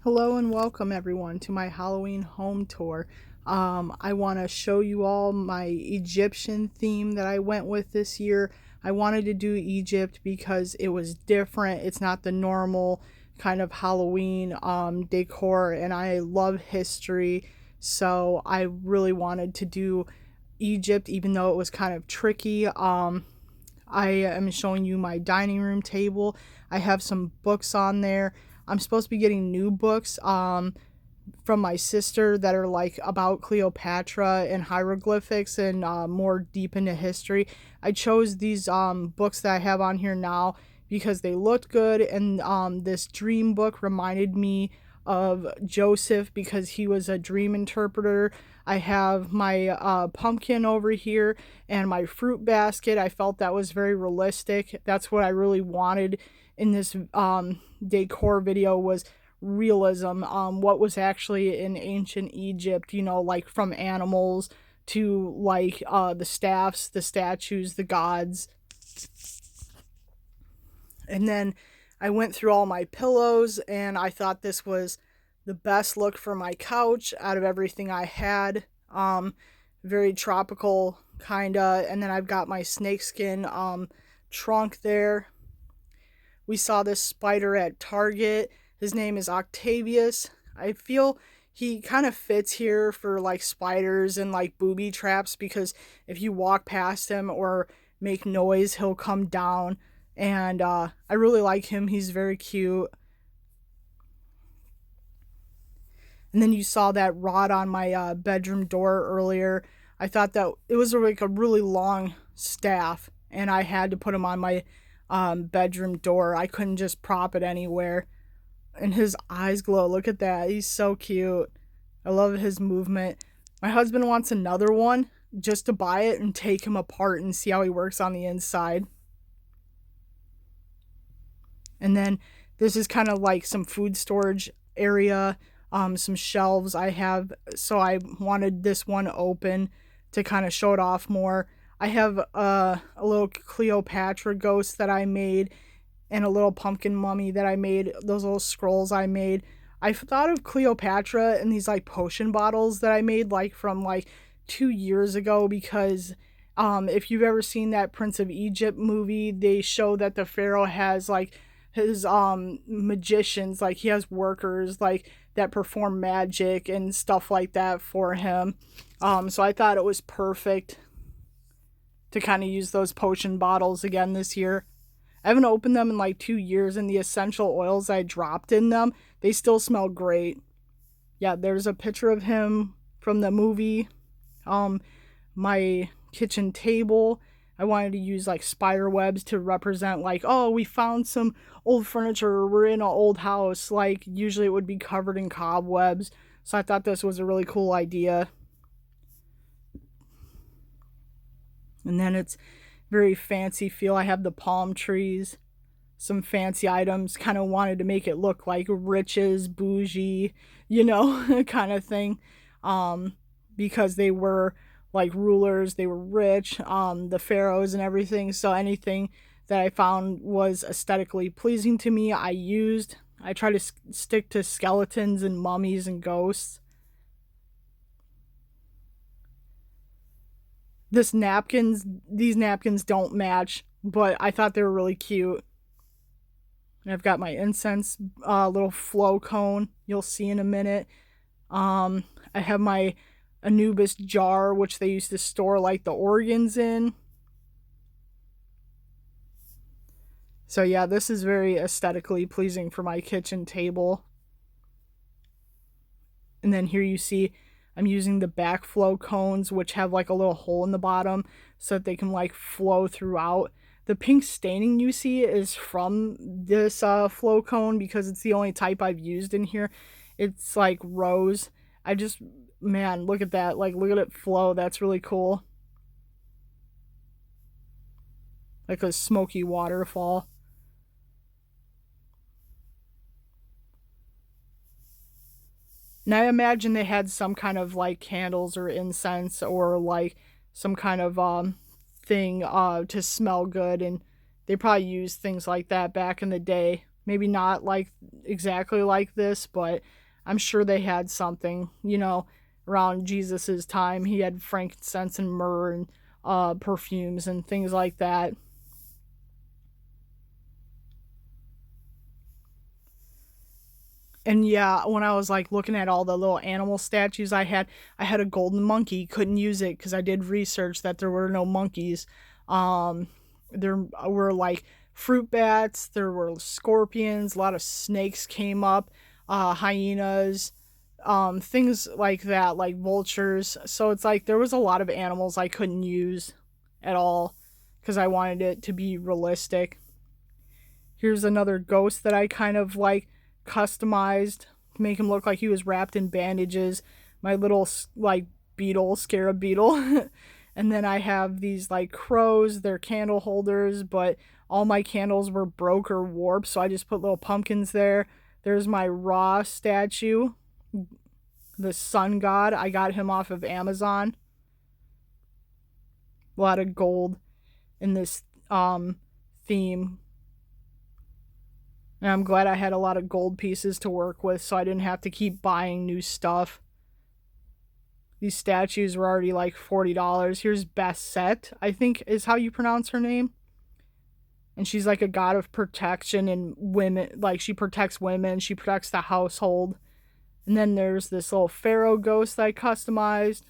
Hello and welcome everyone to my Halloween home tour. I want to show you all my Egyptian theme that I went with this year. I wanted to do Egypt because it was different. It's not the normal kind of Halloween decor, and I love history, so I really wanted to do Egypt even though it was kind of tricky. I am showing you my dining room table. I have some books on there. I'm supposed to be getting new books from my sister that are like about Cleopatra and hieroglyphics and more deep into history. I chose these books that I have on here now because they looked good, and this dream book reminded me of Joseph because he was a dream interpreter. I have my pumpkin over here and my fruit basket. I felt that was very realistic. That's what I really wanted in this decor video, was realism. What was actually in ancient Egypt, like from animals to like the staffs, the statues, the gods. And then I went through all my pillows, and I thought this was the best look for my couch out of everything I had. Very tropical, kinda. And then I've got my snakeskin trunk there. We saw this spider at Target. His name is Octavius. I feel he kind of fits here for like spiders and like booby traps, because if you walk past him or make noise, he'll come down. And I really like him. He's very cute. And then you saw that rod on my bedroom door earlier. I thought that it was like a really long staff, and I had to put him on my bedroom door. I couldn't just prop it anywhere. And his eyes glow. Look at that. He's so cute. I love his movement. My husband wants another one just to buy it and take him apart and see how he works on the inside. And then this is kind of like some food storage area, some shelves I have. So I wanted this one open to kind of show it off more. I have a little Cleopatra ghost that I made, and a little pumpkin mummy that I made, those little scrolls I made. I thought of Cleopatra in these like potion bottles that I made like from like 2 years ago, because if you've ever seen that Prince of Egypt movie, they show that the pharaoh has like his magicians, like he has workers like that perform magic and stuff like that for him. So I thought it was perfect to kind of use those potion bottles again this year. I haven't opened them in like 2 years, and the essential oils I dropped in them, they still smell great. Yeah, there's a picture of him from the movie. My kitchen table, I wanted to use like spider webs to represent like, oh, we found some old furniture, we're in an old house. Like usually it would be covered in cobwebs. So I thought this was a really cool idea. And then it's very fancy feel. I have the palm trees, some fancy items, kind of wanted to make it look like riches, bougie, kind of thing. Because they were like rulers, they were rich, the pharaohs and everything. So anything that I found was aesthetically pleasing to me, I used. I try to stick to skeletons and mummies and ghosts. These napkins don't match, but I thought they were really cute. And I've got my incense little flow cone you'll see in a minute. I have my Anubis jar, which they used to store like the organs in. So yeah, this is very aesthetically pleasing for my kitchen table. And then here you see I'm using the backflow cones, which have like a little hole in the bottom so that they can like flow throughout. The pink staining you see is from this flow cone, because it's the only type I've used in here. It's like rose. Man, look at that. Like, look at it flow. That's really cool. Like a smoky waterfall. And I imagine they had some kind of like candles or incense or like some kind of thing to smell good, and they probably used things like that back in the day. Maybe not like exactly like this, but I'm sure they had something, you know, around Jesus's time. He had frankincense and myrrh and perfumes and things like that. And yeah, when I was like looking at all the little animal statues I had a golden monkey. Couldn't use it because I did research that there were no monkeys. Um, there were like fruit bats, there were scorpions, a lot of snakes came up, hyenas, things like that, like vultures. So it's like there was a lot of animals I couldn't use at all because I wanted it to be realistic. Here's another ghost that I kind of like customized to make him look like he was wrapped in bandages. My little like beetle, scarab beetle. And then I have these like crows, they're candle holders, but all my candles were broke or warped, so I just put little pumpkins there. There's my Ra statue, the sun god. I got him off of Amazon. A lot of gold in this theme. And I'm glad I had a lot of gold pieces to work with so I didn't have to keep buying new stuff. These statues were already like $40. Here's Basset, I think is how you pronounce her name. And she's like a god of protection and women. Like she protects women, she protects the household. And then there's this little pharaoh ghost that I customized.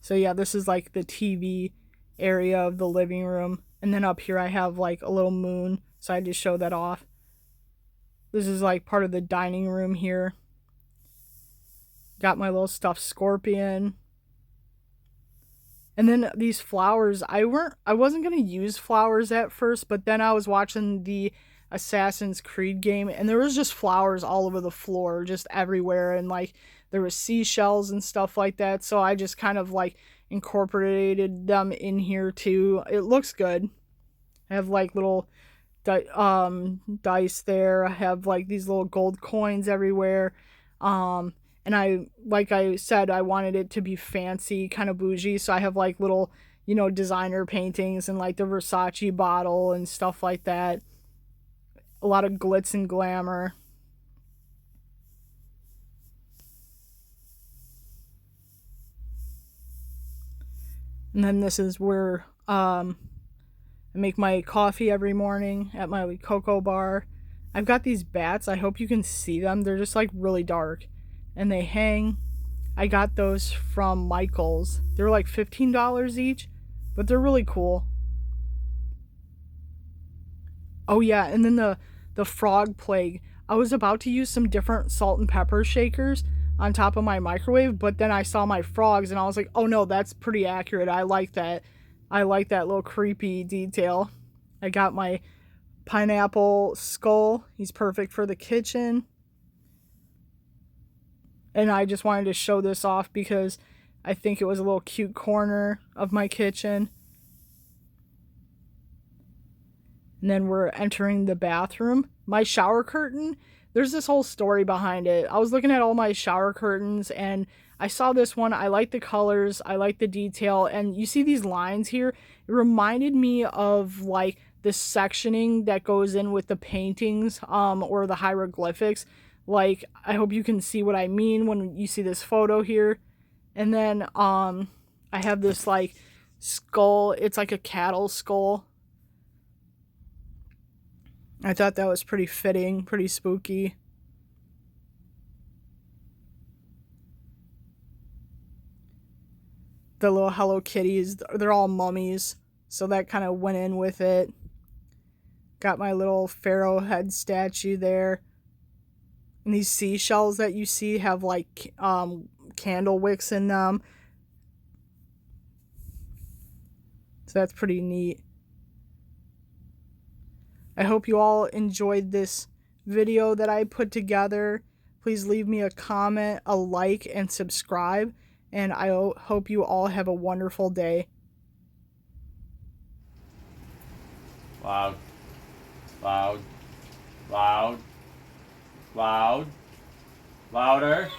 So yeah, this is like the TV area of the living room. And then up here I have like a little moon, so I just show that off. This is like part of the dining room here. Got my little stuffed scorpion. And then these flowers, I wasn't gonna use flowers at first, but then I was watching the Assassin's Creed game and there was just flowers all over the floor, just everywhere, and like there was seashells and stuff like that. So I just kind of like incorporated them in here too. It looks good. I have like little dice there. I have like these little gold coins everywhere. And I, like I said, I wanted it to be fancy, kind of bougie. So I have like little, you know, designer paintings and like the Versace bottle and stuff like that. A lot of glitz and glamour. And then this is where I make my coffee every morning at my cocoa bar. I've got these bats. I hope you can see them. They're just like really dark. And they hang. I got those from Michael's. They're like $15 each, but they're really cool. Oh yeah, and then the frog plague. I was about to use some different salt and pepper shakers on top of my microwave, but then I saw my frogs and I was like, "Oh no, that's pretty accurate. I like that. I like that little creepy detail." I got my pineapple skull. He's perfect for the kitchen. And I just wanted to show this off because I think it was a little cute corner of my kitchen. And then we're entering the bathroom. My shower curtain, there's this whole story behind it. I was looking at all my shower curtains and I saw this one. I like the colors, I like the detail, and you see these lines here? It reminded me of like the sectioning that goes in with the paintings or the hieroglyphics. Like, I hope you can see what I mean when you see this photo here. And then I have this like skull. It's like a cattle skull. I thought that was pretty fitting, pretty spooky. The little Hello Kitties, they're all mummies, so that kind of went in with it. Got my little pharaoh head statue there. And these seashells that you see have like candle wicks in them. So that's pretty neat. I hope you all enjoyed this video that I put together. Please leave me a comment, a like, and subscribe. And I hope you all have a wonderful day. Loud. Loud. Loud. Loud. Louder.